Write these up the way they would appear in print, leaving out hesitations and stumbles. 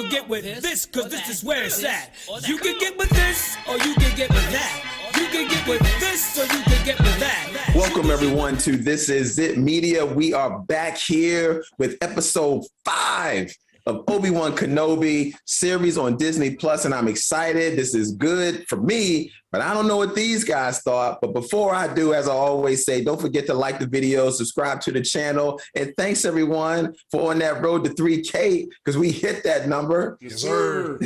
can get with this, cause this is where it's at. You can get with this, or you can get with that. You can get with this, or you can get with that. Welcome everyone to This Is It Media. We are back here with episode 5 of Obi-Wan Kenobi series on Disney Plus, and I'm excited. This is good for me, but I don't know what these guys thought. But before I do, as I always say, don't forget to like the video, subscribe to the channel, and thanks everyone for on that road to 3K, because we hit that number. Yes, sir.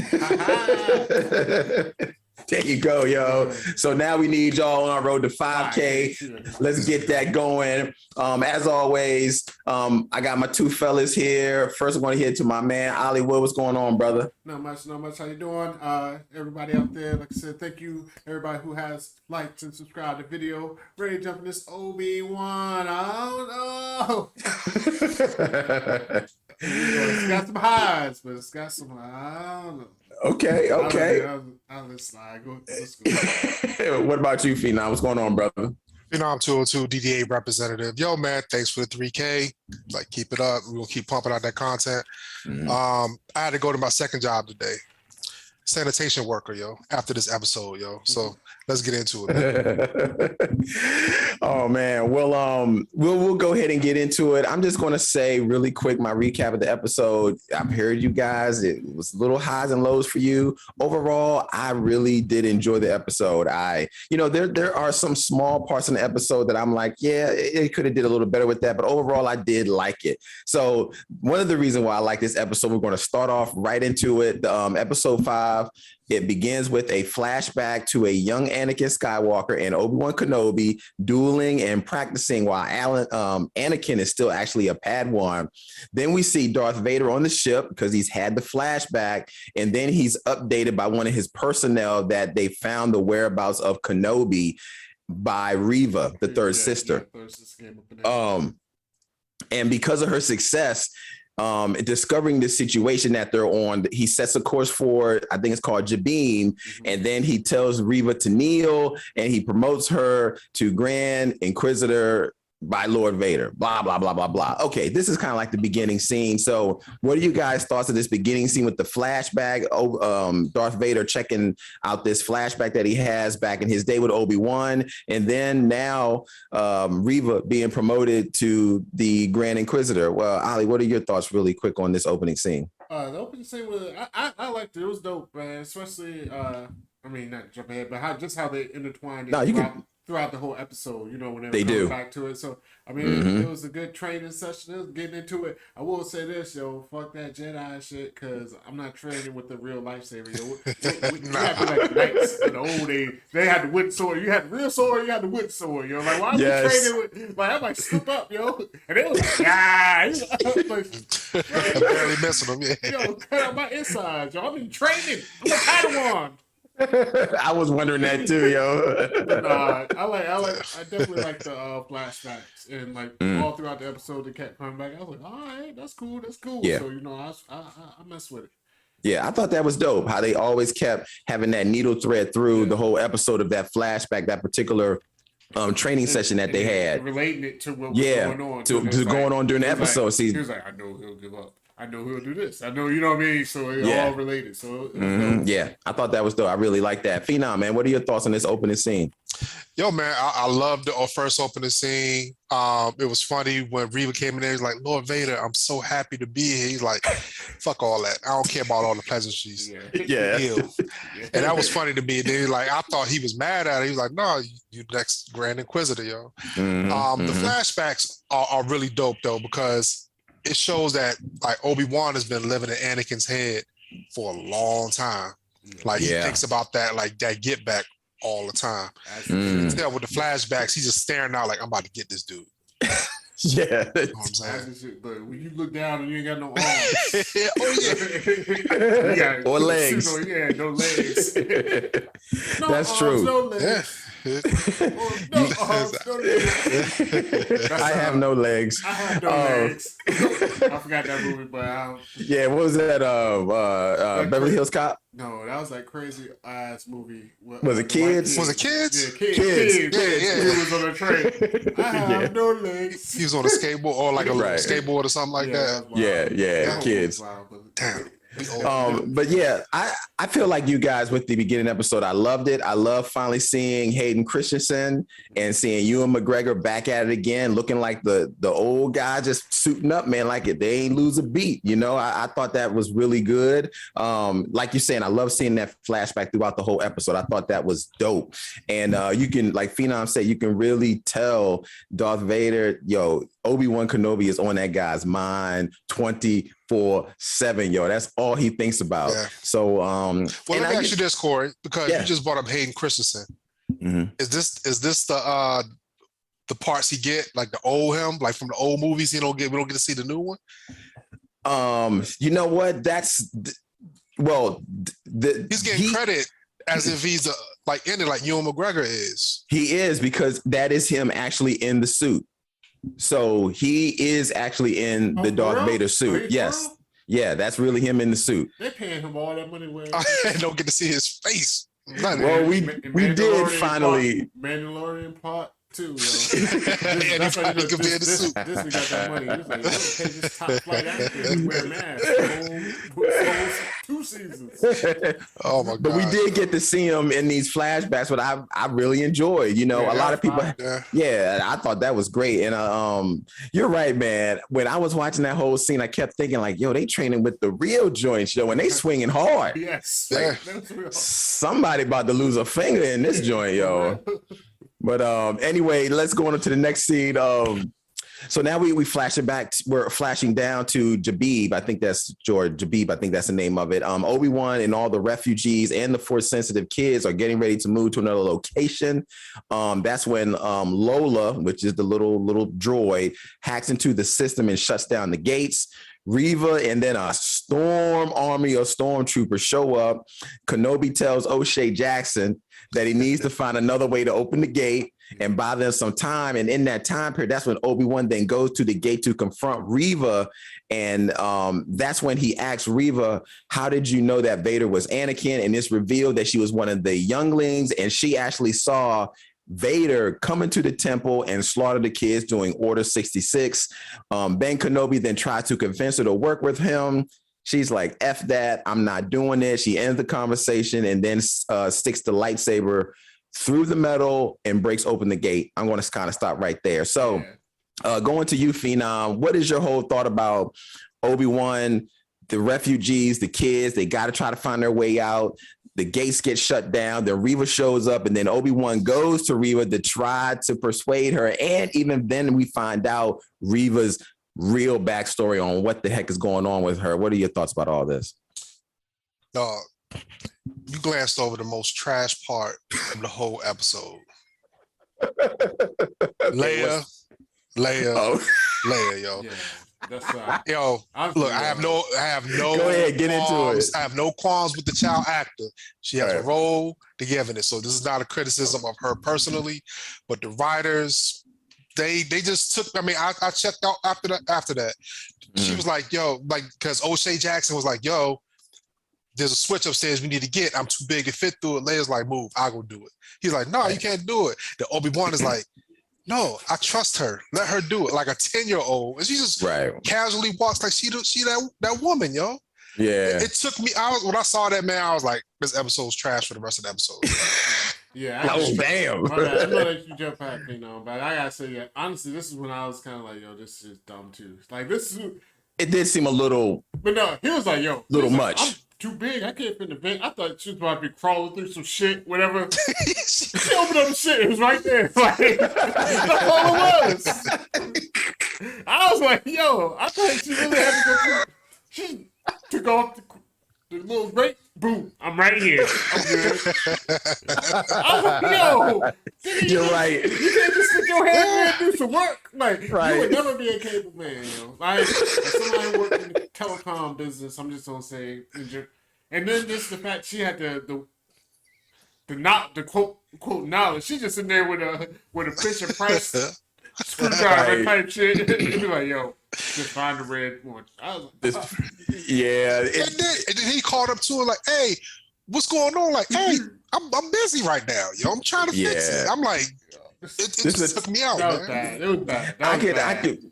There you go, yo. So now we need y'all on our road to 5K. Let's get that going. As always, I got my two fellas here. First, I want to hear to my man, Hollywood. What's going on, brother? Not much. How you doing? Everybody out there, like I said, thank you, everybody who has liked and subscribed to the video. Ready to jump in this Obi-Wan. I don't know. It's got some highs, but it's got some, I don't know. Okay. I'll let slide. Let's go. What about you, Phenom? What's going on, brother? Phenom 202 DDA representative. Yo, man, thanks for the 3K. Like, keep it up. We're gonna keep pumping out that content. I had to go to my second job today. Sanitation worker, yo, after this episode, yo. So let's get into it. Oh man. Well, we'll go ahead and get into it. I'm just gonna say really quick my recap of the episode. I've heard you guys, it was little highs and lows for you. Overall, I really did enjoy the episode. There are some small parts in the episode that I'm like, yeah, it could have did a little better with that, but overall I did like it. So one of the reasons why I like this episode, we're going to start off right into it. Episode 5. It begins with a flashback to a young Anakin Skywalker and Obi-Wan Kenobi dueling and practicing while Anakin is still actually a Padawan. Then we see Darth Vader on the ship because he's had the flashback, and then he's updated by one of his personnel that they found the whereabouts of Kenobi by Reva, the third sister. And because of her success, discovering the situation that they're on, he sets a course for, I think it's called Jabim, and then he tells Reva to kneel, and he promotes her to Grand Inquisitor by Lord Vader, blah, blah, blah, blah, blah. Okay, this is kind of like the beginning scene. So what are you guys' thoughts of this beginning scene with the flashback? Darth Vader checking out this flashback that he has back in his day with Obi-Wan, and then now Reva being promoted to the Grand Inquisitor. Well, Ali, what are your thoughts really quick on this opening scene? The opening scene was, I liked it. It was dope, man. Especially, not jump ahead, but how they intertwined it throughout the whole episode, when they were back to it. So, it was a good training session. It was getting into it. I will say this, yo, fuck that Jedi shit, because I'm not training with the real lightsaber, yo. We had to like knights in the old days. They had the wood sword. You had the real sword, you had the wood sword, yo. Like, why are we training with, like, I might slip up, yo. And they was like, I'm barely messing them, yeah. Yo, cut out my insides, yo. I'm in training. I'm a Padawan. I was wondering that too, yo. I definitely like the flashbacks, and like all throughout the episode they kept coming back. I was like, all right, that's cool. Yeah. So I mess with it. Yeah, I thought that was dope. How they always kept having that needle thread through the whole episode of that flashback, that particular training session that they had, relating it to what was going on, to going on during the episode. He was like, I know he'll give up. I know he'll do this. I know, you know what I mean? So it's all related. So yeah, I thought that was dope. I really like that. Phenom, man, what are your thoughts on this opening scene? Yo, man, I loved the first opening scene. It was funny when Reva came in there. He's like, Lord Vader, I'm so happy to be here. He's like, fuck all that. I don't care about all the pleasantries. Yeah. And that was funny to me. And then, like, I thought he was mad at it. He was like, no, you next Grand Inquisitor, yo. The flashbacks are really dope, though, because it shows that like Obi-Wan has been living in Anakin's head for a long time. Like he thinks about that, like that get back all the time. You can tell with the flashbacks, he's just staring out like, I'm about to get this dude. Yeah. You know what I'm saying? But when you look down and you ain't got no arms. Or legs. No legs. That's true. No legs. I have no legs. I have no legs. I forgot that movie, but yeah, what was that? Beverly Hills Cop? No, that was like crazy ass movie. Was it Kids? Was it Kids? Yeah, Kids. Yeah. He was on a train. I have no legs. He was on a skateboard or like a skateboard or something like that. Yeah, Kids. Wild, Damn. But yeah, I feel like you guys with the beginning episode, I loved it. I love finally seeing Hayden Christensen and seeing Ewan McGregor back at it again, looking like the old guy, just suiting up, man, like it. They ain't lose a beat. You know, I thought that was really good. Like you're saying, I love seeing that flashback throughout the whole episode. I thought that was dope. And you can, like Phenom said, you can really tell Darth Vader, Obi-Wan Kenobi is on that guy's mind 24/7, That's all he thinks about. Yeah. So, well, let me ask you this, Corey, because you just brought up Hayden Christensen. Mm-hmm. Is this the parts he get, like the old him, like from the old movies? We don't get to see the new one. You know what? He's getting credit as if he's in it, like Ewan McGregor is. He is, because that is him actually in the suit. So he is actually in the Darth Vader suit. Yes. Yeah, that's really him in the suit. They're paying him all that money. I don't get to see his face. Well, we did finally. Mandalorian part 2, yo. That's why this we got that money. He's like, pay this top flight actor to wear a mask. 2 seasons. Oh my God. But we did get to see him in these flashbacks, but I really enjoyed. A lot of people. I thought that was great. And you're right, man. When I was watching that whole scene, I kept thinking like, they training with the real joints, and they swinging hard. Yes. Somebody about to lose a finger in this joint, yo. But anyway, let's go on to the next scene. So now we flash it back. We're flashing down to Jabib. I think that's George Jabib. I think that's the name of it. Obi-Wan and all the refugees and the Force-sensitive kids are getting ready to move to another location. That's when Lola, which is the little droid, hacks into the system and shuts down the gates. Reva and then a storm army of stormtroopers show up. Kenobi tells O'Shea Jackson that he needs to find another way to open the gate and buy them some time. And in that time period, that's when Obi-Wan then goes to the gate to confront Reva. And that's when he asks Reva, how did you know that Vader was Anakin? And it's revealed that she was one of the younglings, and she actually saw Vader come into the temple and slaughter the kids doing Order 66. Ben Kenobi then tries to convince her to work with him. She's like, F that, I'm not doing it. She ends the conversation and then sticks the lightsaber through the metal and breaks open the gate. I'm going to kind of stop right there. So going to you, Phenom, what is your whole thought about Obi-Wan, the refugees, the kids? They got to try to find their way out. The gates get shut down. Then Reva shows up, and then Obi-Wan goes to Reva to try to persuade her. And even then we find out Reva's real backstory on what the heck is going on with her. What are your thoughts about all this? You glanced over the most trash part of the whole episode. Leia, yo. Yeah. That's yo, look, I have no go ahead, get into it. I have no qualms with the child actor. She has a role to give in it. So this is not a criticism of her personally, but the writers, they just took, I checked out after that. She was like, because O'Shea Jackson was like, there's a switch upstairs we need to get. I'm too big to fit through it. Leia's like, move, I'll go do it. He's like, no, you can't do it. The Obi-Wan is like, no, I trust her. Let her do it, like a 10-year-old. And she just casually walks like she that woman, yo. Yeah. It took me. When I saw that, man, I was like, this episode's trash for the rest of the episode. Yeah. Damn. I know that you jump back, but I gotta say, honestly, this is when I was kind of like, this is dumb too. Like this is. It did seem a little. But no, he was like, little much. I'm too big. I can't fit in the vent. I thought she was about to be crawling through some shit, whatever. She opened up the shit. It was right there. Like, that's all it was. I was like, I thought she really had to go through. She took off the little break. Boom. I'm right here. I'm good. I was like, you're right. You can't just stick your hand in and do some work. Like, you would never be a cable man, Like, as somebody working in the telecom business, I'm just going to say, and then just the fact she had the quote knowledge. She just in there with a Fisher Price screwdriver type shit. And be like, just find the red one. I was like, and then he called up to her like, hey, what's going on? Like, hey, I'm busy right now, I'm trying to fix it. I'm like, it just took me out. That was bad. It was bad.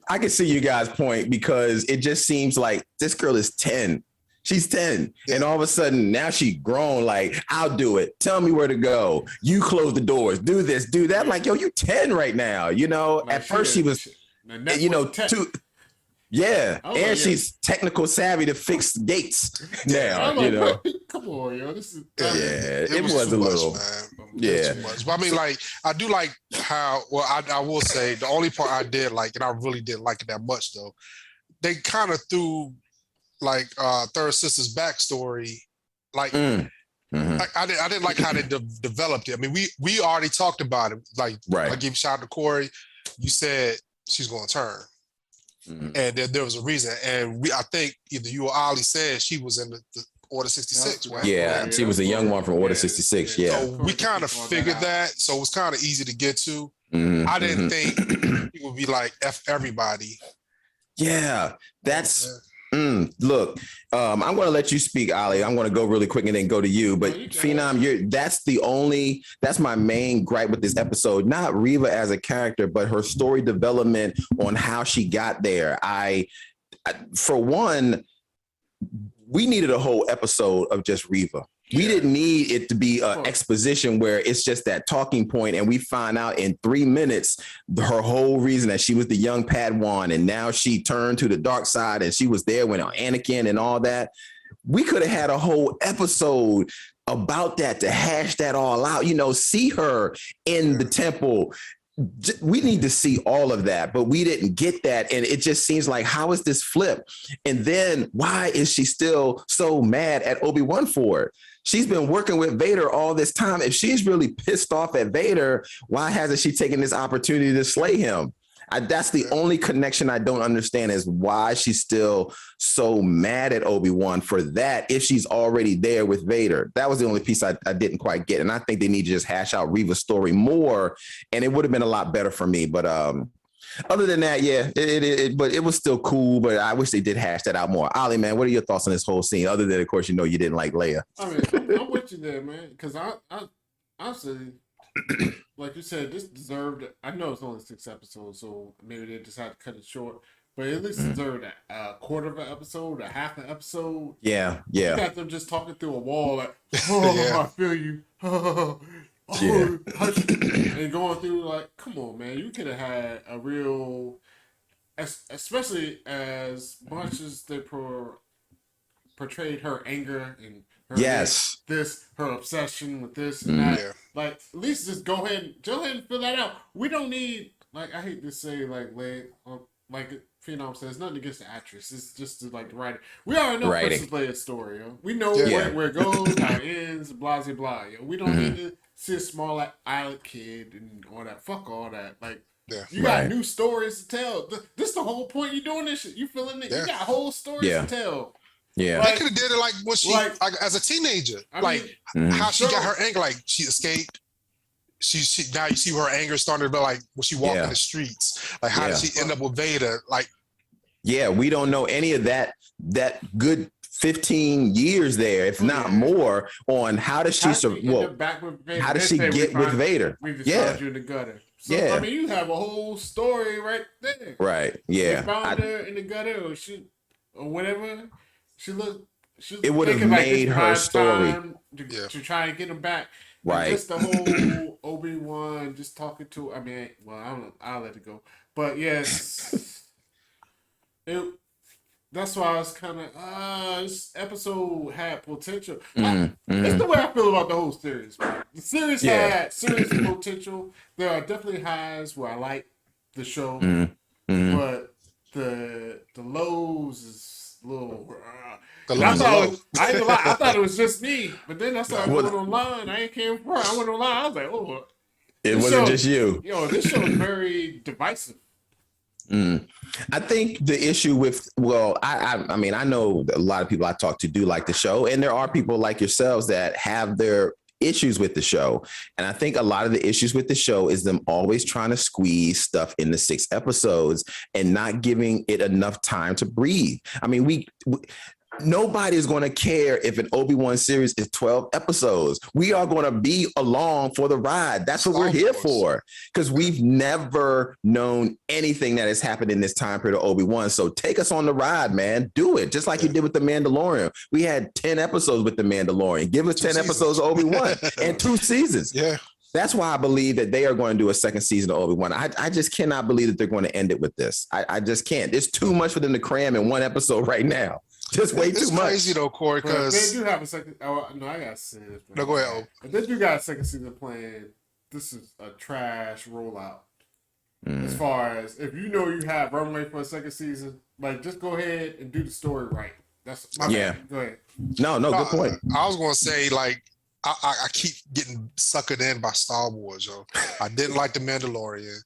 I could see you guys' point, because it just seems like this girl is 10. She's 10. Yeah. And all of a sudden now she grown, like, I'll do it. Tell me where to go. You close the doors, do this, do that. I'm like, yo, you 10 right now. You know, like at first she was, you know, yeah. And she's technical savvy to fix gates now, like, you know. Come on, yo. This is it was a little man. Yeah. Too much. But I mean, like, I do like how, well, I will say the only part I did like, and I really didn't like it that much though, they kind of threw like Third Sister's backstory, like I didn't like how they developed it. I mean, we already talked about it. Like, I gave a shout out to Corey. You said she's going to turn, and there was a reason. And I think either you or Ali said she was in the Order 66, right? Yeah, she was a young one from Order 66. Yeah, so we kind of figured that, so it was kind of easy to get to. I didn't think it would be like F everybody. Yeah, that's. Look, I'm going to let you speak, Ali. I'm going to go really quick and then go to you. But Phenom, that's my main gripe with this episode. Not Reva as a character, but her story development on how she got there. For one, we needed a whole episode of just Reva. We didn't need it to be an exposition where it's just that talking point and we find out in 3 minutes her whole reason that she was the young Padawan and now she turned to the dark side and she was there when Anakin and all that. We could have had a whole episode about that to hash that all out, you know, see her in the temple. We need to see all of that, but we didn't get that. And it just seems like, how is this flip? And then why is she still so mad at Obi-Wan for it? She's been working with Vader all this time. If she's really pissed off at Vader, why hasn't she taken this opportunity to slay him? That's the only connection I don't understand is why she's still so mad at Obi-Wan for that if she's already there with Vader. That was the only piece I didn't quite get. And I think they need to just hash out Reva's story more, and it would have been a lot better for me. But other than that, but it was still cool, but I wish they did hash that out more. Ali, man, what are your thoughts on this whole scene? Other than, of course, you know, you didn't like Leia. I mean, I'm with you there, man, because I honestly, like you said, this deserved. I know it's only 6 episodes, so maybe they decided to cut it short. But at least deserved a quarter of an episode, a half an episode. Yeah. You got them just talking through a wall, like, I feel you. And going through, like, come on, man, you could have had a real, especially as much as they portrayed her anger and her her obsession with this and that. Like, at least just go ahead and fill that out. We don't need, like, I hate to say, like Phenom says, nothing against the actress. It's just like the writer. We already know Princess Leia's story. Yo. We know where it goes, how it ends, blah, blah, blah. Yo. We don't need to see a small island kid and all that. Fuck all that. Like, you got new stories to tell. This is the whole point you doing this shit. You feeling it? You got whole stories to tell. Yeah, like, they could have did it like when she, like as a teenager, how she got her anger, like she escaped. She now you see her anger starting to be like when she walked in the streets. Like how did she end up with Vader? Like, we don't know any of that good 15 years there, if not more, on how does she how does she get with Vader? We just found you in the gutter. So, I mean, you have a whole story right there. Right. Yeah. We found her in the gutter, or whatever. It would have made her story to try and get him back. Right. And just the whole Obi-Wan just talking to. I mean, well, I don't know. I'll let it go. But yes, that's why I was kind of this episode had potential. It's the way I feel about the whole series. Man. The series had serious potential. There are definitely highs where I like the show, but the lows is a little. I thought it was just me, but then I started going online. I ain't came from. I went online. I was like, oh, it wasn't just you. Yo, this show is very divisive. I think the issue with, I mean, I know a lot of people I talk to do like the show, and there are people like yourselves that have their issues with the show. And I think a lot of the issues with the show is them always trying to squeeze stuff into 6 episodes and not giving it enough time to breathe. I mean, nobody is going to care if an Obi-Wan series is 12 episodes. We are going to be along for the ride. That's what we're here for, because we've never known anything that has happened in this time period of Obi-Wan. So take us on the ride, man. Do it just like you did with The Mandalorian. We had 10 episodes with The Mandalorian. Give us 10 episodes of Obi-Wan and 2 seasons. Yeah. That's why I believe that they are going to do a second season of Obi-Wan. I just cannot believe that they're going to end it with this. I just can't. It's too much for them to cram in one episode right now. Just way too much. It's crazy though, Corey, because they do have a second. Oh, no, I gotta say this. No, go ahead. If they do got a second season planned, this is a trash rollout. As far as if you know you have runway for a second season, like just go ahead and do the story right. That's my bad. Go ahead. No, good point. I was gonna say like I keep getting suckered in by Star Wars, yo. I didn't like The Mandalorian.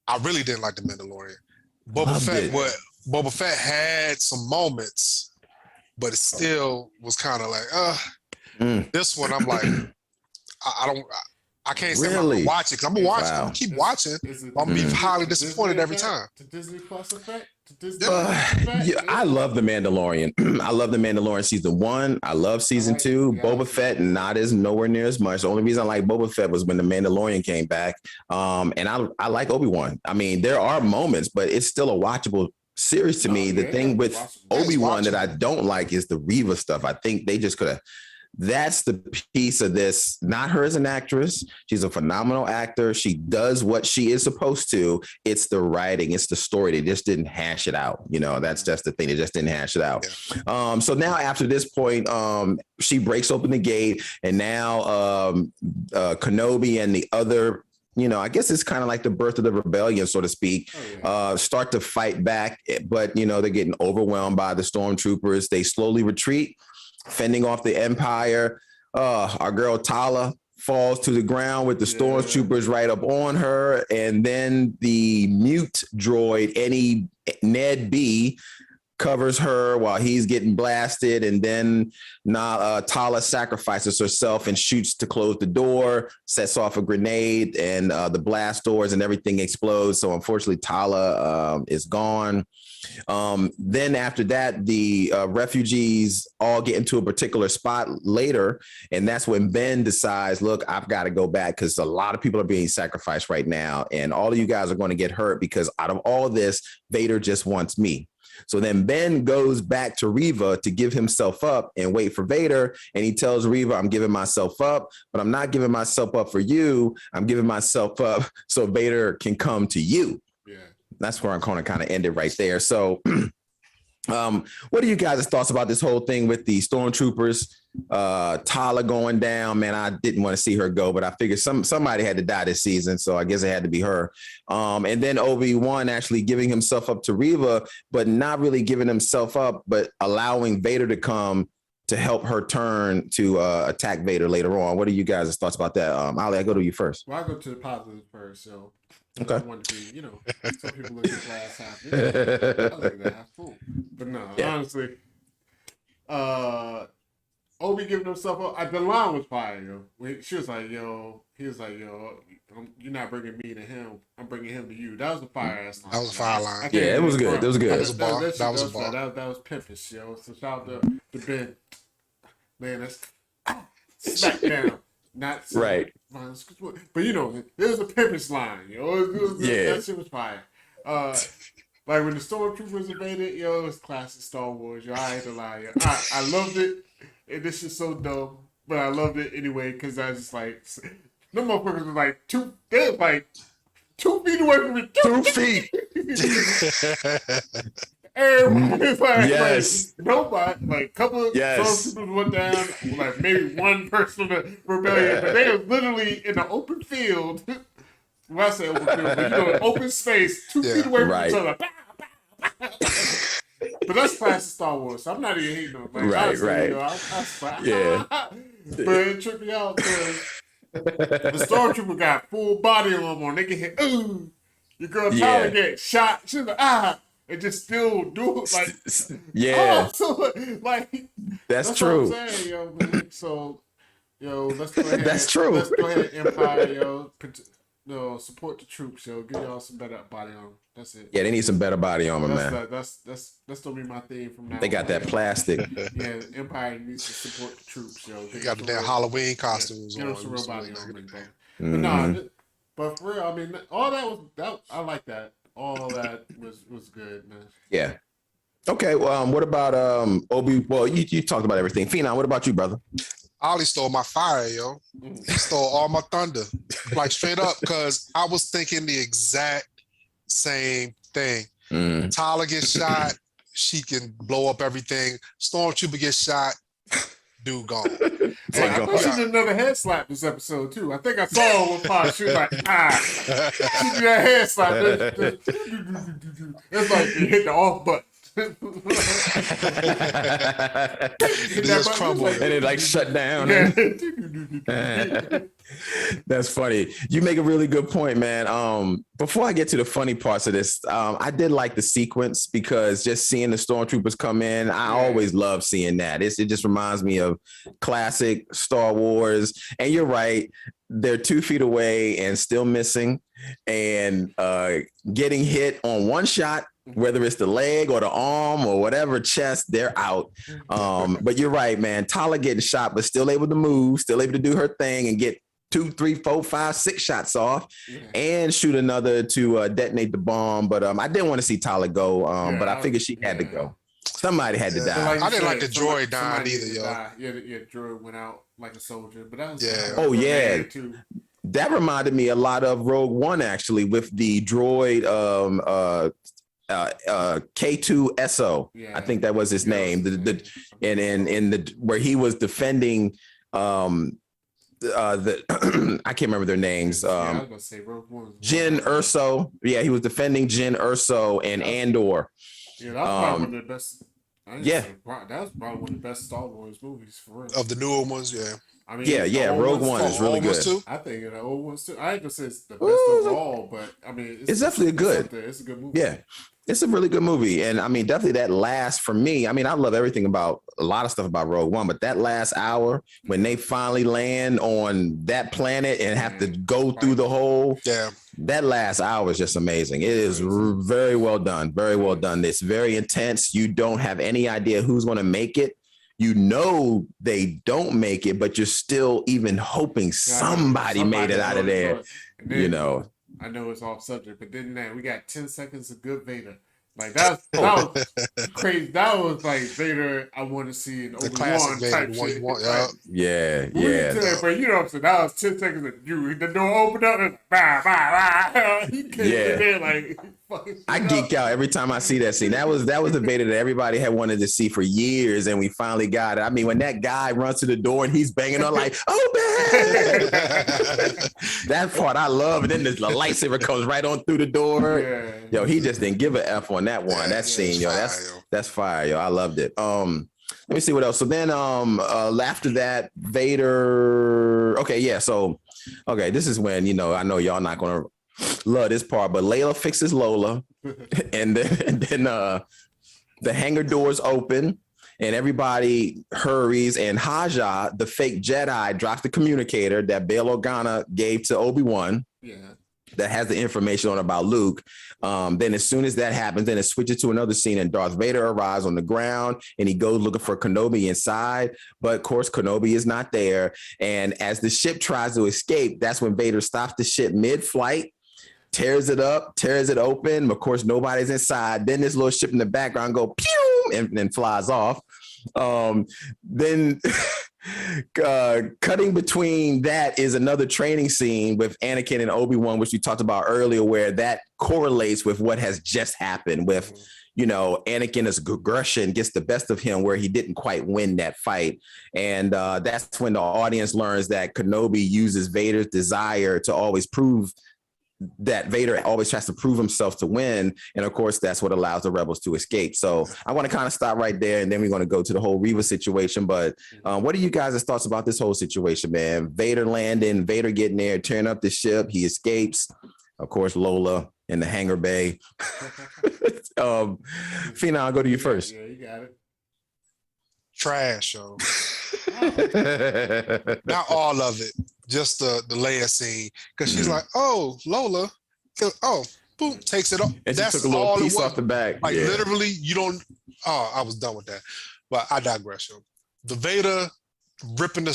I really didn't like The Mandalorian. Boba Fett had some moments, but it still was kind of like, This one, I'm like, I can't say I'm gonna watch it because I'm gonna watch it. I'm gonna keep watching. I'm gonna be highly disappointed every time. The Disney Plus effect? I love The Mandalorian. I love The Mandalorian season 1. I love season 2. Boba Fett, nowhere near as much. The only reason I like Boba Fett was when The Mandalorian came back. And I like Obi-Wan. I mean, there are moments, but it's still a watchable series to me. The thing with Obi-Wan that I don't like is the Reva stuff. I think they just could have. That's the piece of this. Not her as an actress. She's a phenomenal actor. She does what she is supposed to. It's the writing. It's the story. They just didn't hash it out. That's just the thing. They just didn't hash it out. Yeah. So now after this point, she breaks open the gate, and now Kenobi and the other, I guess it's kind of like the birth of the rebellion, so to speak, start to fight back. But, they're getting overwhelmed by the stormtroopers. They slowly retreat, fending off the Empire. Our girl Tala falls to the ground with the stormtroopers right up on her. And then the mute droid, Ned B, covers her while he's getting blasted. And then Tala sacrifices herself and shoots to close the door, sets off a grenade, and the blast doors and everything explodes. So unfortunately, Tala is gone. Then after that, the refugees all get into a particular spot later. And that's when Ben decides, look, I've got to go back because a lot of people are being sacrificed right now. And all of you guys are going to get hurt because out of all this, Vader just wants me. So then Ben goes back to Reva to give himself up and wait for Vader. And he tells Reva, I'm giving myself up, but I'm not giving myself up for you. I'm giving myself up so Vader can come to you. Yeah. That's where I'm going to kind of end it right there. So what are you guys' thoughts about this whole thing with the stormtroopers? Tala going down, man, I didn't want to see her go, but I figured somebody had to die this season, so I guess it had to be her. And then Obi-Wan actually giving himself up to Reva, but not really giving himself up, but allowing Vader to come to help her turn to attack Vader later on. What are you guys' thoughts about that? Ali, I go to you first. Well, I go to the positive first, so okay. I want to be, some people look at glass half. I look at half full. But no, honestly, Obi giving himself up. The line was fire, yo. She was like, yo, he was like, yo, you're not bringing me to him. I'm bringing him to you. That was a fire ass line. That was a fire line. Yeah, it was good. It was good. That was a bar. That was a bar. That was pimpish, yo. So shout out to Ben. Man, that's smack down. Not right. But it was a pimpish line, yo. That shit was fire. Like when the stormtroopers invaded, it was classic Star Wars, yo. I ain't gonna lie, yo. I loved it. And this shit's so dumb, but I loved it anyway because I was just like, them motherfuckers was like 2 feet away from me. 2 feet. Everybody's like nobody, like a couple of stormtroopers went down, like maybe one person of the rebellion, but they were literally in the open field. When I say open field, but open space, 2 feet away from each other. But that's classic Star Wars, so I'm not even hating on it. Like, right. But it tripped me out because the stormtrooper got full body armor on. They get hit. Ooh, your girl Tyler get shot. She's like and just still do it like so like that's true. What I'm saying, yo, man. So let's go ahead. That's true. Let's go ahead, Empire, yo. support the troops, yo. Give y'all some better body armor. That's it. Yeah, they need some better body armor, man. That's gonna be my theme from now. They got that plastic. Yeah, Empire needs to support the troops, yo. They got the damn Halloween costumes on. Get them some real body armor, bro. But for real, I mean, all that I like that. All that was good, man. Yeah. Okay. Well, what about Obi? Well, you talked about everything. Phenom, what about you, brother? Ollie stole my fire, yo. He stole all my thunder, like straight up, because I was thinking the exact same thing. Tyler gets shot, she can blow up everything. Stormtrooper gets shot, dude gone. Hey, I thought she did another head slap this episode too. I think I saw her one part. She was like, she did that head slap. It's like you hit the off button. It just crumbled and it like shut down. That's funny. You make a really good point, man. Before I get to the funny parts of this, I did like the sequence because just seeing the stormtroopers come in, I always love seeing that. It just reminds me of classic Star Wars. And you're right, they're 2 feet away and still missing, and getting hit on one shot, whether it's the leg or the arm or whatever, chest, they're out. But you're right, man. Tala getting shot, but still able to move, still able to do her thing and get 2, 3, 4, 5, 6 shots off and shoot another to detonate the bomb. But I didn't want to see Tala go, but I figured she had to go. Somebody had to die. Like I didn't like the droid dying either, yo. Yeah, droid went out like a soldier, but that was too. That reminded me a lot of Rogue One, actually, with the droid K2SO. I think that was his name. Where he was defending I can't remember their names. I was gonna say Rogue One. Jyn Erso. Yeah, he was defending Jyn Erso and Andor. Yeah, that was probably one of the best. That was probably one of the best Star Wars movies for real. Of the newer ones, yeah. I mean, Rogue One is really good. I think the old ones too. I ain't gonna say it's the best overall, but I mean, it's definitely good. It's a good movie. Yeah, it's a really good movie, and I mean, definitely that last for me. I mean, I love everything about a lot of stuff about Rogue One, but that last hour when they finally land on that planet and have to go through the whole, that last hour is just amazing. It is very well done, very well done. It's very intense. You don't have any idea who's going to make it. You know they don't make it, but you're still even hoping somebody made it out of there. Then, you know. I know it's off subject, but then we got 10 seconds of good Vader. Like that was crazy. That was like Vader I want to see in Obi-Wan type shit. Yeah. But you know what I'm saying? That was 10 seconds of you. The door opened up and he came in there like I geek out every time I see that scene. That was the Vader that everybody had wanted to see for years, and we finally got it. I mean, when that guy runs to the door and he's banging on like, that part I love, and then the lightsaber comes right on through the door. Yo, he just didn't give a F on that one. That scene, yo, that's fire, yo. I loved it. Let me see what else. So then after that, Vader. This is when, I know y'all not gonna love this part, but Layla fixes Lola, and then the hangar doors open and everybody hurries, and Haja, the fake Jedi, drops the communicator that Bail Organa gave to Obi-Wan. That has the information on about Luke. Then as soon as that happens, then it switches to another scene, and Darth Vader arrives on the ground and he goes looking for Kenobi inside. But of course, Kenobi is not there. And as the ship tries to escape, that's when Vader stops the ship mid-flight, tears it up, tears it open. Of course, nobody's inside. Then this little ship in the background go pew and then flies off. Then cutting between that is another training scene with Anakin and Obi-Wan, which we talked about earlier, where that correlates with what has just happened with, Anakin's aggression gets the best of him where he didn't quite win that fight. And that's when the audience learns that Kenobi uses Vader's desire to always prove that Vader always tries to prove himself to win. And of course, that's what allows the rebels to escape. So I want to kind of stop right there, and then we're going to go to the whole Reva situation. But what are you guys' thoughts about this whole situation, man? Vader landing, Vader getting there, tearing up the ship. He escapes. Of course, Lola in the hangar bay. Fina, I'll go to you first. Yeah, you got it. Trash, yo. Not all of it, just the Leia scene, because she's like, "Oh, Lola, oh, boom, takes it off." And she That's took a little all piece it was. off the back. Like literally, you don't. Oh, I was done with that, but I digress. Yo. The Vader ripping the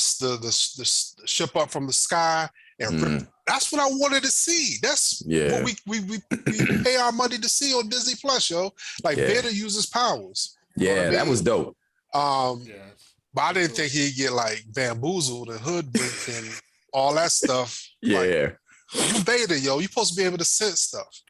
ship up from the sky and that's what I wanted to see. That's what we pay our money to see on Disney Plus, yo. Like Vader uses powers. Yeah, that was dope. But I didn't think he'd get like bamboozled and hoodwinked and all that stuff. Yeah. Like, you Vader, yo. You're supposed to be able to sense stuff.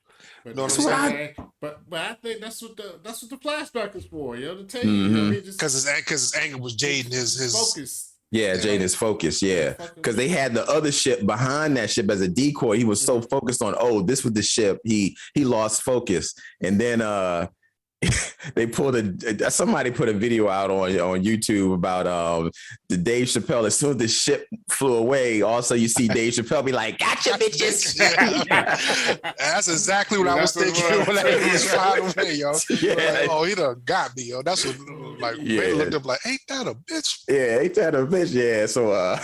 You know what I'm saying? But I think that's what the flashback is for, yo. To tell you, because his anger was jading his focus. Yeah, Jaden's focus. Yeah, because they had the other ship behind that ship as a decoy. He was so focused on, this was the ship. He lost focus, and then they pulled somebody put a video out on YouTube about the Dave Chappelle. As soon as the ship flew away, also you see Dave Chappelle be like, "Gotcha, bitches." That's exactly what I was thinking when he was flying away, yo. Like, oh, he done got me, yo. That's what Vader looked up like, "Ain't that a bitch?" Yeah, ain't that a bitch? Yeah. So,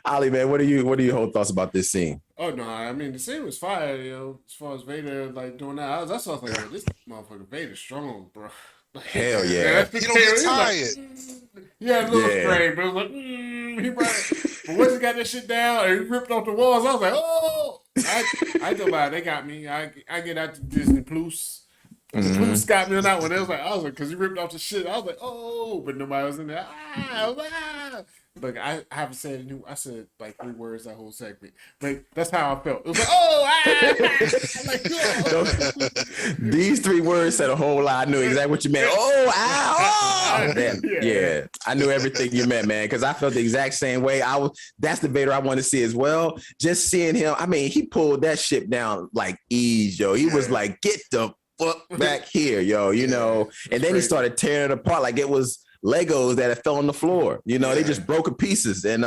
Ollie, man, what are your whole thoughts about this scene? Oh no, I mean the scene was fire, yo. As far as Vader like doing that, that's what I was like, this motherfucker Vader's strong, bro. Like, hell yeah. He don't get tired. Yeah, a little strain, but it was like, he right. But once he got that shit down and he ripped off the walls, I was like, oh, I go by, they got me. I get out to Disney Plus. Plus got me on that one. I was like, because he ripped off the shit. I was like, oh, but nobody was in there. I was like, Look, I haven't said anything. I said like 3 words that whole segment, but that's how I felt. It was like, These 3 words said a whole lot. I knew exactly what you meant. Yeah, I knew everything you meant, man, because I felt the exact same way. That's the Vader I want to see as well. Just seeing him, I mean, he pulled that ship down like ease, yo. He was like, get the fuck back here, yo, you know. And then he started tearing it apart like it was Legos that had fell on the floor. You know, they just broke to pieces. And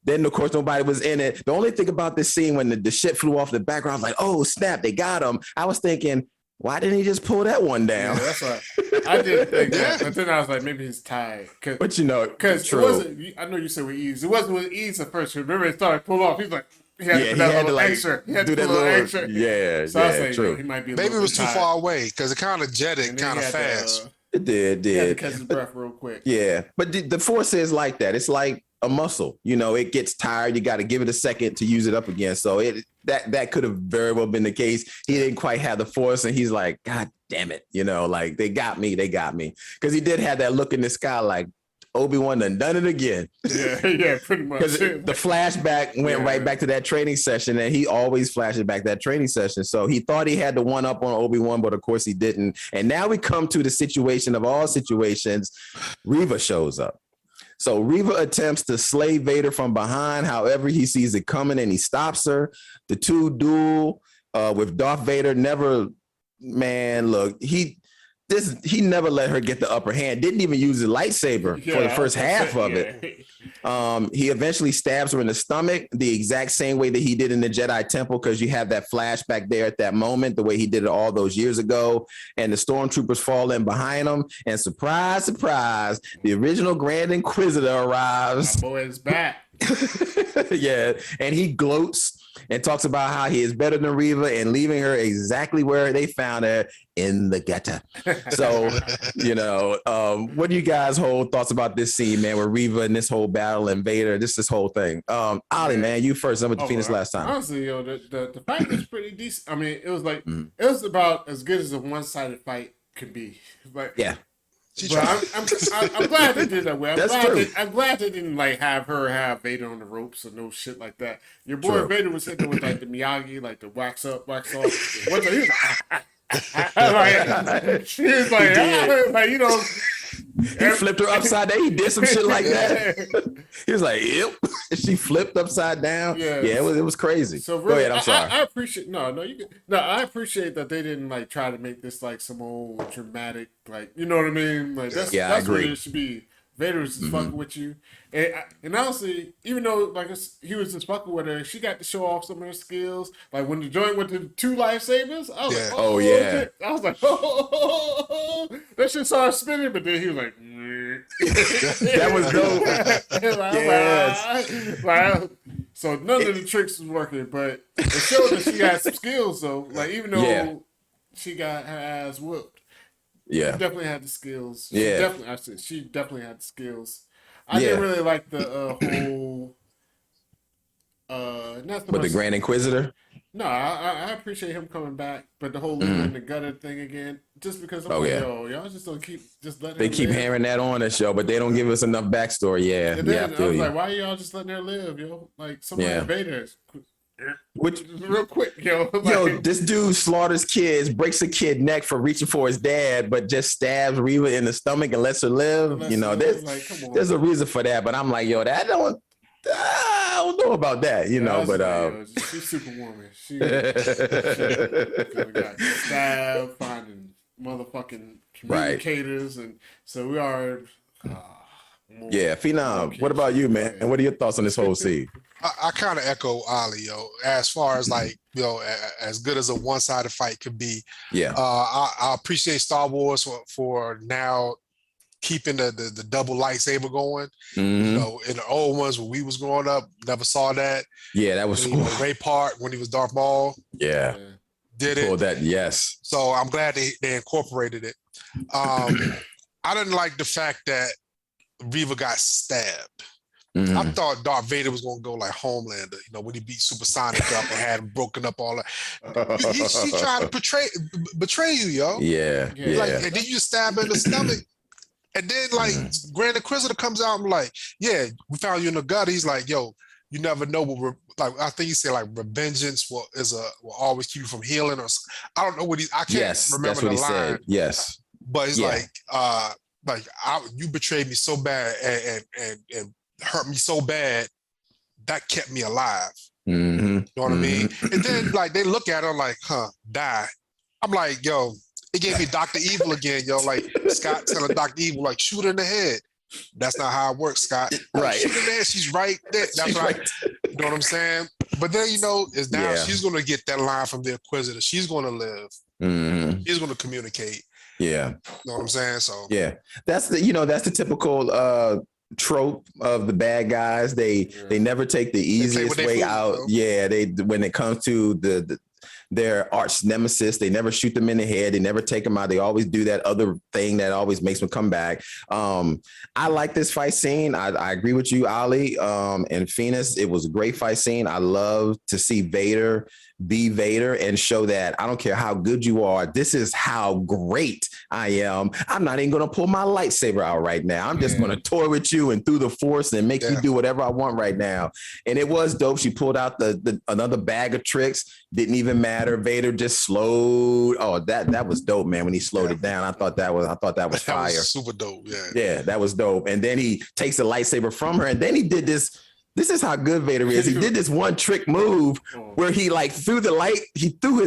then, of course, nobody was in it. The only thing about this scene when the ship flew off the background, I was like, oh, snap, they got him. I was thinking, why didn't he just pull that one down? Yeah, that's right. I did think that. But then I was like, maybe he's tired. But, you know, because it wasn't, I know you said with ease. It wasn't with ease at first. Remember, it started to pull off. He's like, he had to extra. He had to do that little extra. Yeah, so I was like, true. He might be maybe it was too far away because it kind of jetted kind of fast. It did. He had to catch his breath real quick. Yeah, but the Force is like that. It's like a muscle. You know, it gets tired. You got to give it a second to use it up again. So that could have very well been the case. He didn't quite have the Force, and he's like, God damn it. You know, like they got me. Because he did have that look in the sky like, Obi-Wan done it again. Yeah, pretty much. Because the flashback went right back to that training session, and he always flashes back that training session. So he thought he had the one up on Obi-Wan, but of course he didn't. And now we come to the situation of all situations. Reva shows up. So Reva attempts to slay Vader from behind. However, he sees it coming and he stops her. The 2 duel with Darth Vader. He never let her get the upper hand. Didn't even use the lightsaber for the first half of it. He eventually stabs her in the stomach the exact same way that he did in the Jedi Temple, because you have that flashback there at that moment, the way he did it all those years ago. And the stormtroopers fall in behind him. And surprise, surprise, the original Grand Inquisitor arrives. My boy is back. Yeah, and he gloats and talks about how he is better than Reva and leaving her exactly where they found her, in the gutter. So, you know, what do you guys' whole thoughts about this scene, man, with Reva and this whole battle and Vader, this whole thing? Ollie, man, you first. I'm with the Phoenix last time. Honestly, yo, the fight was pretty decent. I mean, it was like it was about as good as a one-sided fight could be. But yeah. But I'm glad they did that way. I'm glad they didn't like have her have Vader on the ropes or no shit like that. Your boy Vader was hitting with like the Miyagi, like the wax up, wax off. He was she was like, you know. He flipped her upside down. He did some shit like that. He was like, yep. She flipped upside down. Yeah, it was crazy. So really, go ahead, I'm sorry. I appreciate I appreciate that they didn't like try to make this like some old dramatic, like, you know what I mean? Like that's what it should be. Vader was just fucking with you, and honestly, even though like he was just fucking with her, she got to show off some of her skills. Like when the joint went to 2 lightsabers, I was like, oh yeah, shit. I was like, that shit started spinning, but then he was like, that was dope. Yes. So none of the tricks was working, but it showed that she had some skills. So like, even though she got her ass whooped, she definitely had the skills. She definitely had the skills. I didn't really like the whole. Not so With much the Grand Inquisitor. No, I appreciate him coming back, but the whole living in the gutter thing again, just because I'm y'all just don't keep just letting. They keep hammering that on the show, but they don't give us enough backstory. Yeah, and then I was like, why are y'all just letting her live, yo? Like somebody Vader. Which real quick, yo. Like, yo, this dude slaughters kids, breaks a kid neck for reaching for his dad, but just stabs Reva in the stomach and lets her live. There's a reason for that, but I'm like, yo, I don't know about that, but she's Superwoman. She got stabbed, finding motherfucking communicators, and so we are. Phenom. What about you, man? And what are your thoughts on this whole scene? I kind of echo Ali, yo. As far as like, as good as a one-sided fight could be. Yeah. I appreciate Star Wars for now keeping the double lightsaber going. In the old ones when we was growing up, never saw that. Yeah, that was Ray Park when he was Darth Maul. Yeah. Did it. That, yes. So I'm glad they incorporated it. I didn't like the fact that Reva got stabbed. I thought Darth Vader was going to go like Homelander, when he beat Supersonic up and had him broken up all that. He tried to betray you, yo. Yeah. And then you stab him in the stomach. And then Grand Inquisitor comes out and like, yeah, we found you in the gut. He's like, yo, you never know what I think he said like revengeance will always keep you from healing, or I don't know what I can't remember that's what the he line. said. Yes. But it's you betrayed me so bad and hurt me so bad that kept me alive. You know what I mean? And then they look at her like, die. I'm like, yo, it gave me Dr. Evil again, yo. Like Scott telling Dr. Evil, like, shoot her in the head. That's not how it works, Scott. Like, shoot her in the head. She's right there. That's right. You know what I'm saying? But then is now she's gonna get that line from the Inquisitor. She's gonna live. She's gonna communicate. Yeah. You know what I'm saying? So that's the typical trope of the bad guys. They never take the easiest way out. Though. Yeah, when it comes to their arch nemesis, they never shoot them in the head. They never take them out. They always do that other thing that always makes them come back. I like this fight scene. I agree with you, Ali, and Phoenix. It was a great fight scene. I love to see Vader be Vader and show that I don't care how good you are. This is how great I am. I'm not even going to pull my lightsaber out right now. I'm just going to toy with you and through the force and make you do whatever I want right now. And it was dope. She pulled out the another bag of tricks. Didn't even matter. Vader just slowed. Oh, that was dope, man. When he slowed it down, I thought that was fire. That was super dope. Yeah, that was dope. And then he takes the lightsaber from her, and then he did this. This is how good Vader is. He did this one trick move where he threw his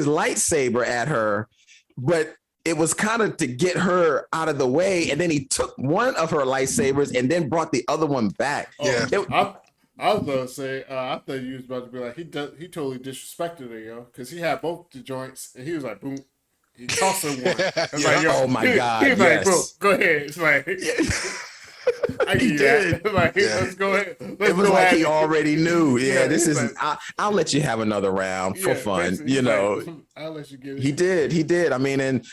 lightsaber at her, but it was kind of to get her out of the way. And then he took one of her lightsabers and then brought the other one back. I was going to say, I thought you was about to be like, he totally disrespected her, yo, because he had both the joints and he was like, boom. He tossed her one. Like, yo, oh my God. He was like, bro, go ahead. It's like, I he did. Let's go ahead. It was like he already knew. Yeah, this is. I'll let you have another round for fun. I'll let you get it. He did. I mean, and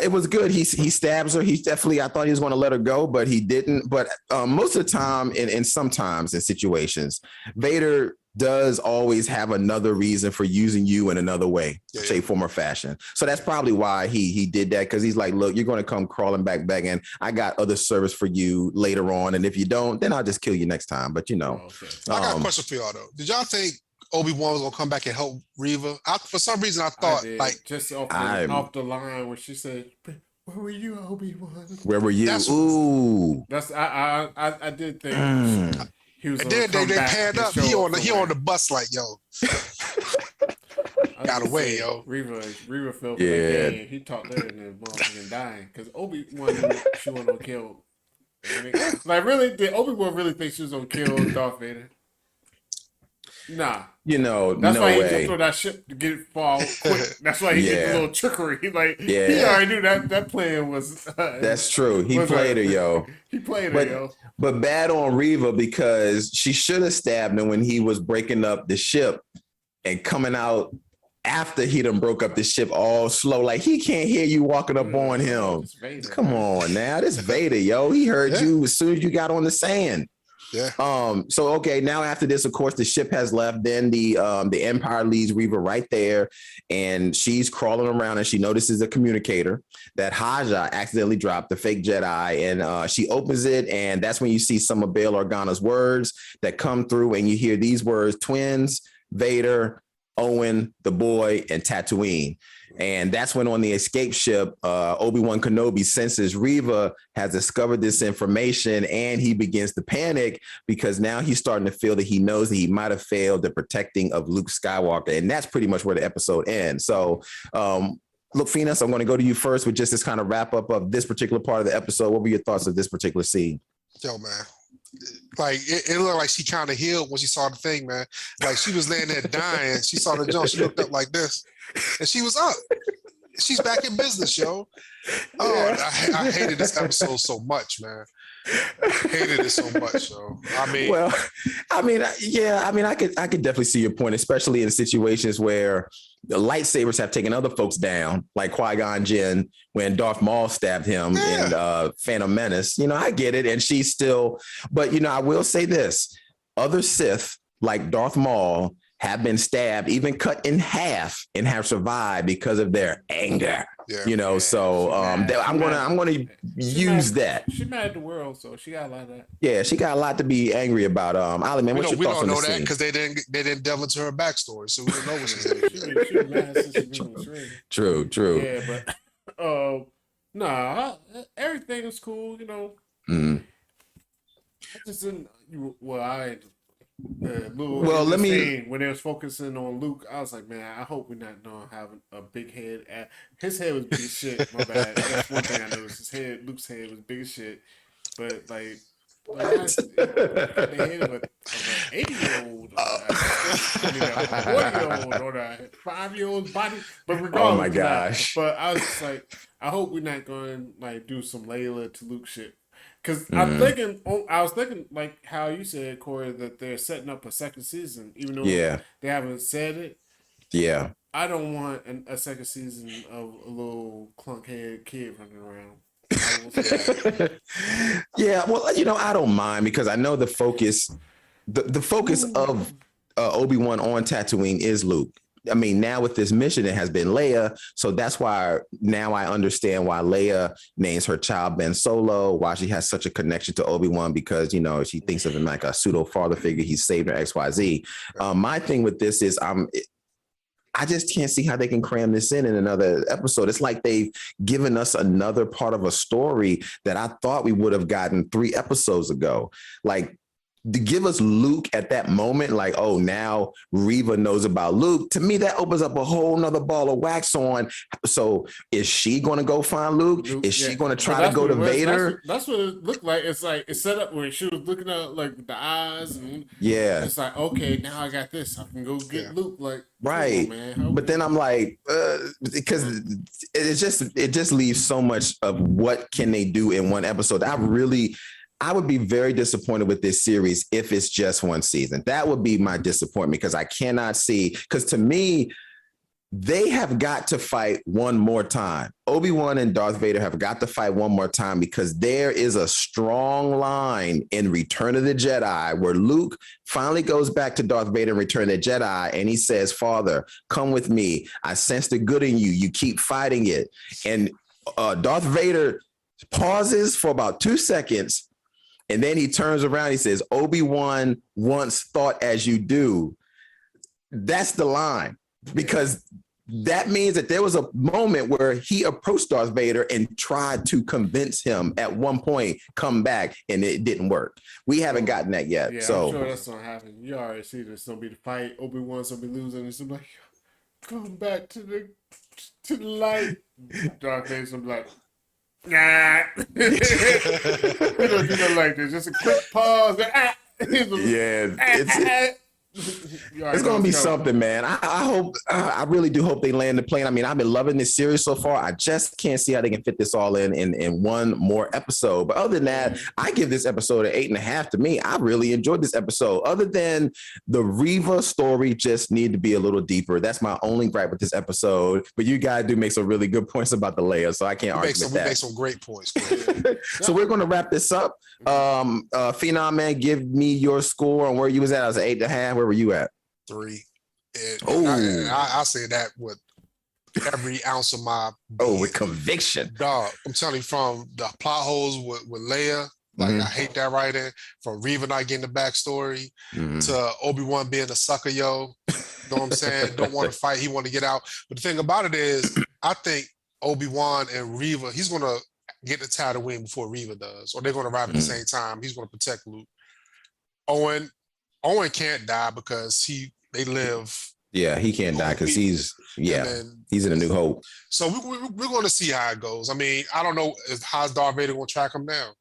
it was good. He stabs her. I thought he was going to let her go, but he didn't. But most of the time, and sometimes in situations, Vader does always have another reason for using you in another way, shape, form, or fashion. So that's probably why he did that, because he's like, look, you're going to come crawling back in. I got other service for you later on, and if you don't, then I'll just kill you next time. But I got a question for y'all though. Did y'all think Obi-Wan was gonna come back and help Reva? For some reason, I thought just off the line where she said, "Where were you, Obi-Wan? Where were you?" Ooh, that's I did think. And then they paired up. He on the bus like, yo, got away, yo. Reva fell for that game. He talked her into motherfucking dying because Obi-Wan knew she wasn't gonna kill. Like, really, did Obi-Wan really think she was gonna kill Darth Vader? Nah. That's why he way. jumped on that ship to get it fall quick. That's why he did the little trickery. He already knew that plan was. That's true. He played her, yo. He played her, yo. But bad on Reva because she should have stabbed him when he was breaking up the ship and coming out after he done broke up the ship all slow. Like, he can't hear you walking up on him. Vader, come on now. This Vader, yo. He heard you as soon as you got on the sand. Yeah. So okay, now after this, of course, the ship has left. Then the Empire leads Reva right there, and she's crawling around, and she notices a communicator that Haja accidentally dropped, the fake Jedi, and she opens it, and that's when you see some of Bail Organa's words that come through, and you hear these words: twins, Vader, Owen, the boy, and Tatooine. And that's when on the escape ship, Obi-Wan Kenobi senses Reva has discovered this information, and he begins to panic because now he's starting to feel that he knows that he might have failed the protecting of Luke Skywalker. And that's pretty much where the episode ends. So, look, Phoenix, I'm going to go to you first with just this kind of wrap up of this particular part of the episode. What were your thoughts of this particular scene? Yo, man. Like it looked like she kind of healed when she saw the thing, man. Like she was laying there dying. She saw the jump. She looked up like this, and she was up. She's back in business, yo. Oh, I hated this episode so much, man. Hated it so much, yo. I could definitely see your point, especially in situations where the lightsabers have taken other folks down, like Qui-Gon Jinn when Darth Maul stabbed him in Phantom Menace. I get it, and she's still. But I will say this: other Sith, like Darth Maul, have been stabbed, even cut in half, and have survived because of their anger. Yeah. So I'm gonna use that. She mad at the world, so she got a lot of that. Yeah, she got a lot to be angry about. Ali, man, what's your thoughts on this scene? We don't know that because they didn't delve into her backstory, so we don't know what she's doing. She was mad since she was True. Yeah, but everything is cool. Mm-hmm. I just didn't. Let me. When they was focusing on Luke, I was like, man, I hope we're not gonna have a big head. His head was big as shit. My bad. That's one thing I noticed. Luke's head was big as shit. But the head of an 80-year-old, a 40-year-old, or a 5-year-old body. But regardless, oh my gosh! But I was just like, I hope we're not going to do some Layla to Luke shit. Because I was thinking, like how you said, Corey, that they're setting up a second season, even though they haven't said it. Yeah. I don't want a second season of a little clunkhead kid running around. Yeah, well, I don't mind because I know the focus of Obi-Wan on Tatooine is Luke. I mean, now with this mission, it has been Leia. So that's why now I understand why Leia names her child Ben Solo, why she has such a connection to Obi-Wan, because, she thinks of him like a pseudo father figure. He saved her XYZ. My thing with this is I just can't see how they can cram this in another episode. It's like they've given us another part of a story that I thought we would have gotten 3 episodes ago. Like, to give us Luke at that moment, like, oh, now Reva knows about Luke. To me, that opens up a whole nother ball of wax on. So is she going to go find Luke? Is she going to try to go to Vader? That's what it looked like. It's like it's set up where she was looking at like the eyes. And it's like, okay, now I got this. I can go get Luke. Like, right. Man. But then I'm like, because it just leaves so much of what can they do in one episode. I would be very disappointed with this series if it's just one season. That would be my disappointment because I cannot see, because to me, they have got to fight one more time. Obi-Wan and Darth Vader have got to fight one more time because there is a strong line in Return of the Jedi where Luke finally goes back to Darth Vader in Return of the Jedi and he says, Father, come with me. I sense the good in you. You keep fighting it. And Darth Vader pauses for about 2 seconds. And then he turns around, he says, Obi-Wan once thought as you do. That's the line, because that means that there was a moment where he approached Darth Vader and tried to convince him at one point, come back, and it didn't work. We haven't gotten that yet. Yeah, so I'm sure that's going to happen. You already see there's going to be the fight. Obi-Wan's going to be losing. It's going to be like, come back to the light. Darth Vader's going to be like, nah. We don't do nothing like this. Just a quick pause. Yeah, It's gonna be something, man. I hope. I really do hope they land the plane. I mean, I've been loving this series so far. I just can't see how they can fit this all in one more episode. But other than that, I give this episode an 8.5. To me, I really enjoyed this episode. Other than the Reva story, just need to be a little deeper. That's my only gripe with this episode. But you guys do make some really good points about the Leia, so I can't argue with that. We make some great points. So we're gonna wrap this up. Phenom, man, give me your score on where you was at. I was at 8.5. Where were you at? 3. I say that with every ounce of my with conviction. Dog, I'm telling you, from the plot holes with Leia, like I hate that writing, from Reva not getting the backstory to Obi-Wan being a sucker, yo. You know what I'm saying? Don't want to fight, he want to get out. But the thing about it is, I think Obi-Wan and Reva, he's gonna get the Tatooine before Reva does, or they're gonna arrive at the same time. He's gonna protect Luke. Owen can't die because they live. Yeah, he can't die because he's in A New Hope. So we're going to see how it goes. I mean, I don't know how's Darth Vader going to track him down.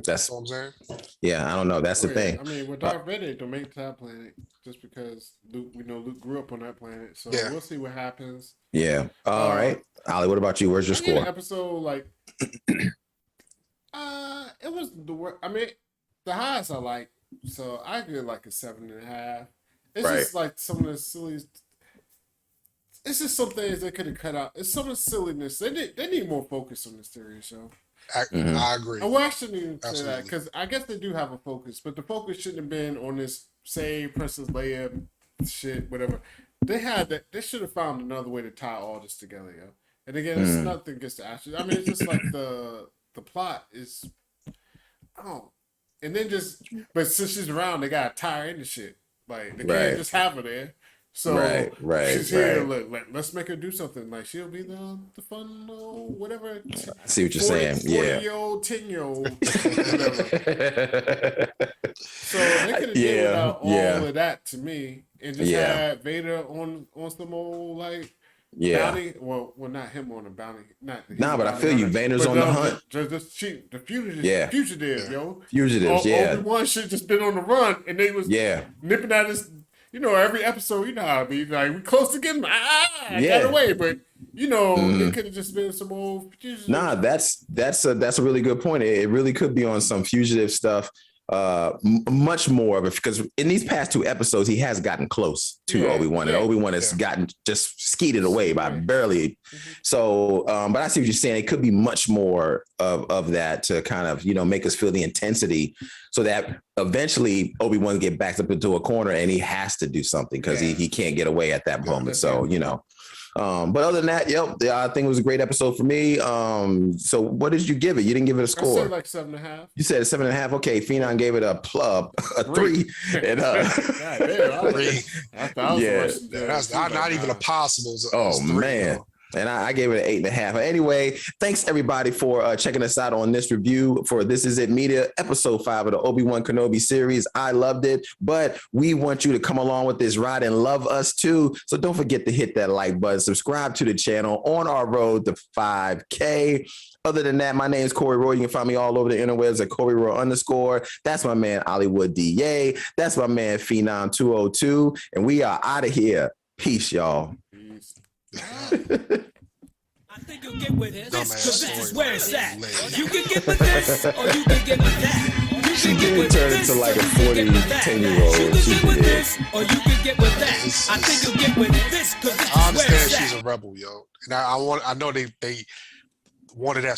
That's what I'm saying. Yeah, I don't know. That's the thing. I mean, with Darth Vader, don't make that planet just because Luke grew up on that planet. So we'll see what happens. Yeah. All right, Ali. What about you? Where's your score? Episode like, it was the worst. I mean, the highest I like. So I give like a 7.5. It's just like some of the silliest. It's just some things they could have cut out. It's some of the silliness. They need more focus on this series. So I agree. And I shouldn't even say that because I guess they do have a focus, but the focus shouldn't have been on this save Princess Leia shit, whatever. They had that. They should have found another way to tie all this together, yo. And again, it's nothing against the actors. I mean, it's just like the plot is. Oh. And then but since she's around, they gotta tie her into shit. Like they can't just have her there. So she's here. Let's make her do something. Like she'll be the fun whatever. I see what you're saying. 40-year-old, 10-year-old, whatever. So they could have did without all of that to me, and just had Vader on some old like. Bounty, well, not him on a bounty. But I feel you. Vader's on the hunt. The fugitive, yo. Fugitives, Obi-Wan should just been on the run, and they was nipping at his. You know, every episode, you know how it be like we close to getting. I got away, but you know, it could have just been some old. Fugitive. Nah, that's a really good point. It really could be on some fugitive stuff. Much more of it because in these past 2 episodes he has gotten close to Obi-Wan and Obi-Wan has gotten just skeeted away by barely. So but I see what you're saying. It could be much more of that to kind of make us feel the intensity so that eventually Obi-Wan get backed up into a corner and he has to do something because he can't get away at that moment. So but other than that, I think it was a great episode for me. So what did you give it? You didn't give it a score. I said like 7.5. You said 7.5. Okay, Phenom gave it a 3. And that's not even a possible. Man. And I gave it an 8.5. Anyway, thanks everybody for checking us out on this review for This Is It Media, episode 5 of the Obi-Wan Kenobi series. I loved it, but we want you to come along with this ride and love us too. So don't forget to hit that like button, subscribe to the channel on our road to 5K. Other than that, my name is Corey Roy. You can find me all over the interwebs at Corey Roy _. That's my man, Hollywood DA. That's my man, Phenom 202. And we are out of here. Peace, y'all. I think you'll get with this, because this is where it's at. You can get with this, or you can get with that. She did turn into like a 10-year-old. You can get with this, or you can get with that. I think you'll get with this, because this is where it's at. I understand she's a rebel, yo. And I know they wanted that